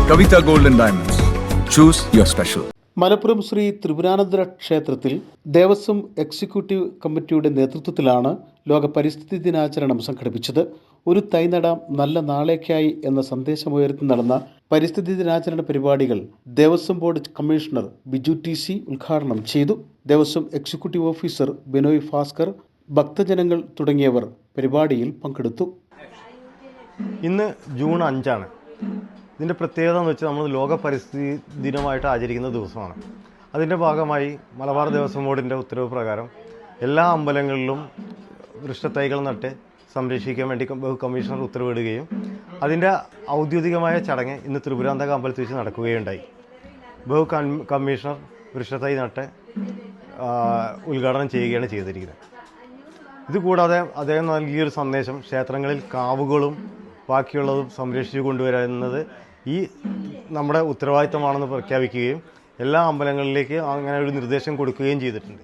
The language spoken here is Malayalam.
Kavita Gold and Diamonds. Choose your special. Malappuram Shri ത്രിപുരാനന്ദ ക്ഷേത്രത്തിൽ ദേവസ്വം എക്സിക്യൂട്ടീവ് കമ്മിറ്റിയുടെ നേതൃത്വത്തിലാണ് ലോക പരിസ്ഥിതി ദിനാചരണം സംഘടിപ്പിച്ചത്. ഒരു തൈ നടാം നല്ല നാളേക്കായി എന്ന സന്ദേശമുയർത്തി നടന്ന പരിസ്ഥിതി ദിനാചരണ പരിപാടികൾ ദേവസ്വം ബോർഡ് കമ്മീഷണർ ബിജു ടി.സി. ഉദ്ഘാടനം ചെയ്തു. ദേവസ്വം എക്സിക്യൂട്ടീവ് ഓഫീസർ ബിനോയ് ഭാസ്കർ, ഭക്തജനങ്ങൾ തുടങ്ങിയവർ പരിപാടിയിൽ പങ്കെടുത്തു. ഇന്ന് ജൂൺ 5 ഇതിൻ്റെ പ്രത്യേകത എന്ന് വെച്ചാൽ നമ്മൾ ലോക പരിസ്ഥിതി ദിനമായിട്ട് ആചരിക്കുന്ന ദിവസമാണ്. അതിൻ്റെ ഭാഗമായി മലബാർ ദേവസ്വം ബോർഡിൻ്റെ ഉത്തരവ് പ്രകാരം എല്ലാ അമ്പലങ്ങളിലും വൃക്ഷത്തൈകൾ നട്ട് സംരക്ഷിക്കാൻ വേണ്ടി കമ്മീഷണർ ഉത്തരവിടുകയും അതിൻ്റെ ഔദ്യോഗികമായ ചടങ്ങ് ഇന്ന് ത്രിപുരാന്തക അമ്പലത്തിൽ വെച്ച് നടക്കുകയുണ്ടായി. കമ്മീഷണർ വൃക്ഷത്തൈ നട്ട് ഉദ്ഘാടനം ചെയ്യുകയാണ് ചെയ്തിരിക്കുന്നത്. ഇതുകൂടാതെ അദ്ദേഹം നൽകിയൊരു സന്ദേശം ക്ഷേത്രങ്ങളിൽ കാവുകളും ബാക്കിയുള്ളതും സംരക്ഷിച്ചു കൊണ്ടുവരുന്നത് ഈ നമ്മുടെ ഉത്തരവാദിത്തമാണെന്ന് പ്രഖ്യാപിക്കുകയും എല്ലാ അമ്പലങ്ങളിലേക്ക് അങ്ങനെ ഒരു നിർദ്ദേശം കൊടുക്കുകയും ചെയ്തിട്ടുണ്ട്.